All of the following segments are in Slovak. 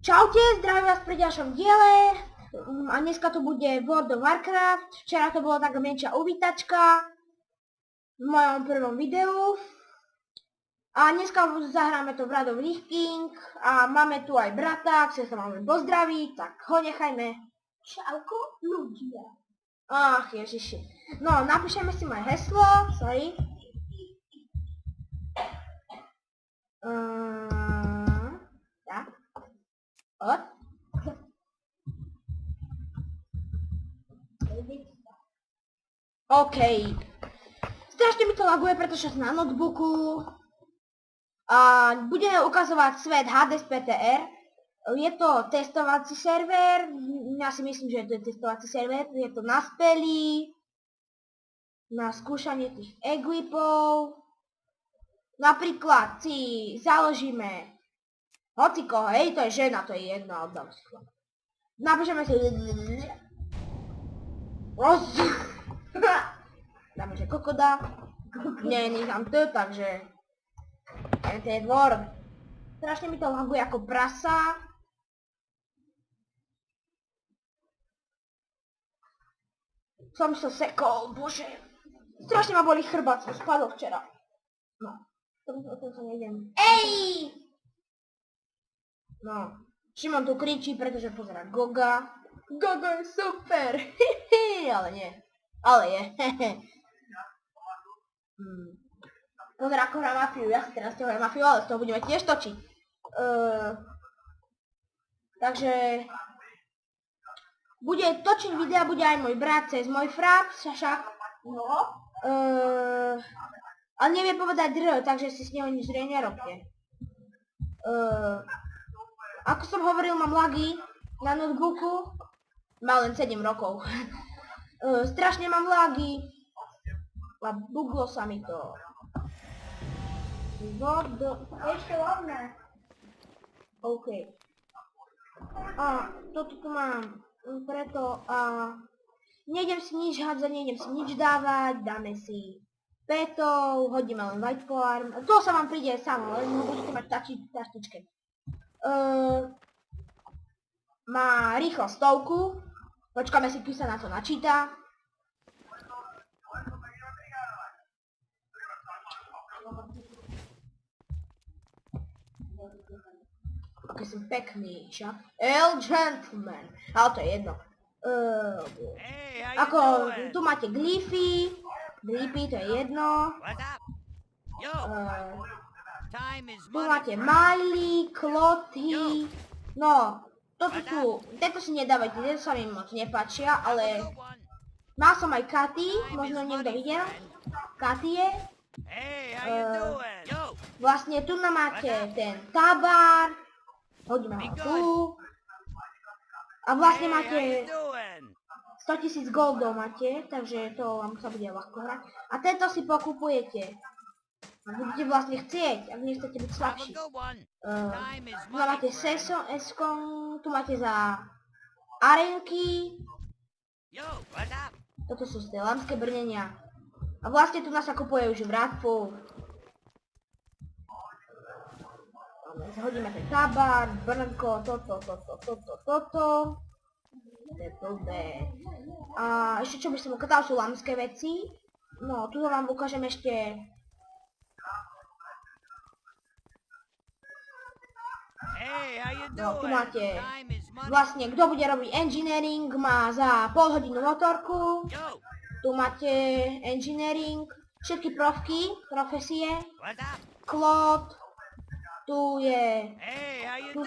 Čaute, zdravím vás pri ďalšom diele a dneska to bude World of Warcraft. Včera to bolo taká menšia uvítačka v mojom prvom videu. A dneska zahráme to Wrath of Lich King a máme tu aj brata, ktorý sa máme pozdraviť, tak ho nechajme. Čauko, ľudia. Ach, ježiši. No, napíšeme si moje heslo, sorry. Tak. Od. OK. Strašne mi to laguje, pretože som na notebooku. A budeme ukazovať svet Hades PTR. Je to testovací server. Ja si myslím, že to je testovací server. Je to na spely. Na skúšanie tých equipov. Napríklad si založíme hocikoho, hej, to je žena, to je jedna, oddám si chlap. Napíšeme si dáme, že kokoda. Nie, nechám to, takže to je dvor. Strašne mi to laguje ako prasa. Som sa sekol, bože. Strašne ma boli chrbát, som spadol včera. No, o tom sa nejdem. Ej! No, Šimon tu kričí, pretože pozerá Goga. Goga je super, ale nie. Ale je, Pozerá ako hrá Mafiu, ja si teraz ťahujem Mafiu, ale z toho budeme tiež točiť. Takže bude točiť videa, bude aj môj brat cez môj fraps, však. No. Ale nevie povedať R, takže si s neho nič zrejme nerobte. Ako som hovoril, mám lagy na notebooku. Má len 7 rokov. Strašne mám lagy. A buglo sa mi to. Ešte lovné. OK. A toto tu mám. Preto nejdem si nič hádzať, nejdem si nič dávať. Dáme si petov, hodíme len white farm. To sa vám príde samo, len ho budete mať taštičke. Má rýchlo 100. Počkáme si, kým sa na to načíta. Aký som pekný, však. Gentleman. Ale to je jedno. Ako, tu máte glyfy. Glyfy, to je jedno. Tu máte Miley, Klothy. No, tieto si nedávajte, tieto sa mi moc nepáčia, ale mal som aj Katy, možno niekto videl. Katy je. Vlastne tu máte ten tabár, hodíme ho tu. A vlastne máte 100 000 goldov máte, takže to vám sa bude ľahko hrať. A tento si pokupujete. A budete vlastne chcieť, ak nechcete byť slabší. Tu máte S-kom, tu máte za arenky. Toto sú tie lamské brnenia. A vlastne tu nás sa kupuje už Wrathful. Hodíme ten tabár, brnko, toto. To je blbé. A ešte čo by som ukázal sú lamské veci. No, tu vám ukážem ešte. No, tu máte, vlastne, kto bude robiť engineering, má za pol hodinu motorku. Tu máte engineering, všetky profesie, klot, tu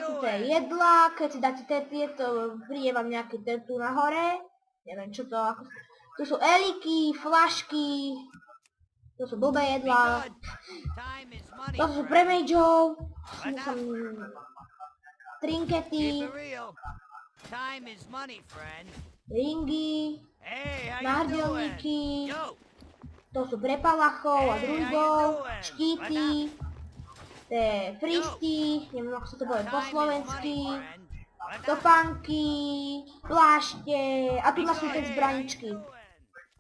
sú tie jedlá, keď si dáte tieto, príde vám nejaký tu nahore, neviem čo to, tu sú eliky, flašky, to sú blbé jedlá, to sú pre mageov, trinkety, ringy, náhrdelníky, to sú pre palachov a druidov, štíty, fristy, neviem ako sa to povie po slovensky, topánky, plášte a tu sú tie zbraničky.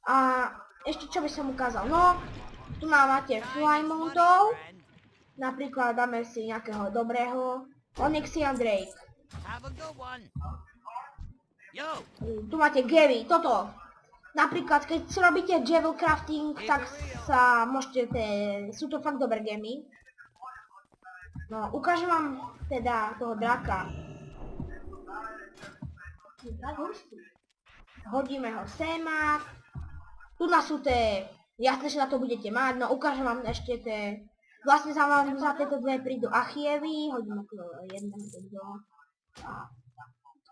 A ešte čo by som ukázal, no, tu máte flymountov, napríklad dáme si nejakého dobrého, Onyxian Drake. Have a good one. Yo, Tu máte gemy, toto. Napríklad, keď si robíte javel crafting, tak sa môžete, sú to fakt dobré gemy. No, ukážem vám teda toho draka. Hodíme ho sem. Tu sú tie, jasné, že na to budete mať, no ukážem vám ešte tie, vlastne za tieto dve prídu Achievy, hodíme tu jedného a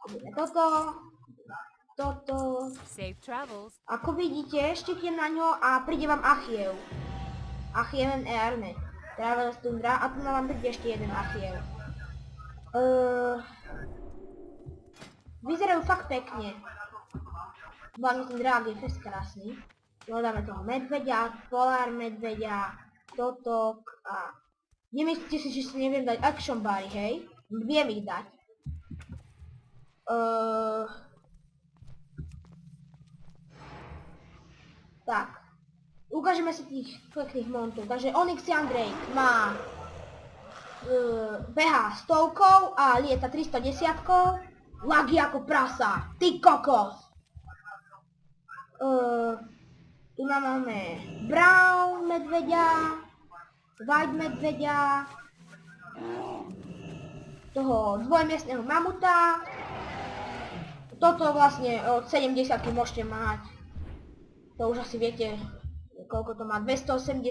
hodíme toto. Safe travels. Ako vidíte, štípnem na ňo a príde vám Achiev. Achieven Army. Travel Tundra a tu vám príde ešte jeden Achiev. Vyzerajú fakt pekne. Hlavne ten drák je fest krásny. Dáme toho medveďa, polar medveďa, totok a... Nemyslíte si, že si neviem dať action bary, hej? Viem ich dať. Tak. Ukážeme si tých pekných montov. Takže Onyxian Drake má... beha 100 a lieta 310. Lagy ako prasa. Ty kokos! Tu máme brown medveďa, white medveďa, toho dvojmiestneho mamuta. Toto vlastne od 70 môžete mať. To už asi viete, koľko to má, 280.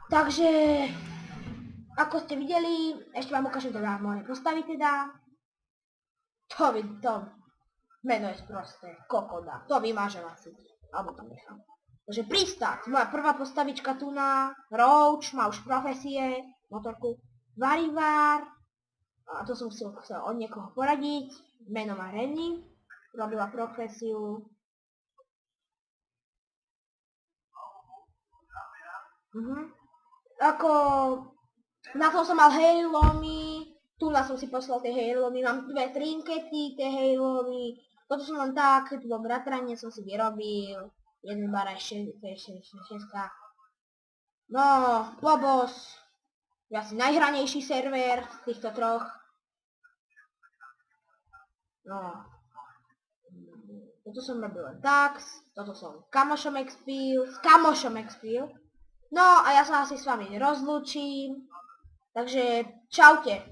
Takže, ako ste videli, ešte vám ukážem teda moje postavy teda. To meno je sprosté, kokoda, to vymážem asi, alebo to nechám. Takže pristať, moja prvá postavička tu na Roach, má už profesie, motorku, Varivar, a to som si chcel od niekoho poradiť, meno má Renny, robila profesiu. Ako, na to som mal Halomy, tu som si poslal tie Halomy, mám dve trinkety, tie Halomy. Toto som len tak, tu bol bratranie, som si vyrobil. Jeden bar aj 6. No, Lobos. Je asi najhranejší server z týchto troch. No. Toto som robil len tak, toto som s kamošom expil. No a ja sa asi s vami rozlúčim. Takže čaute.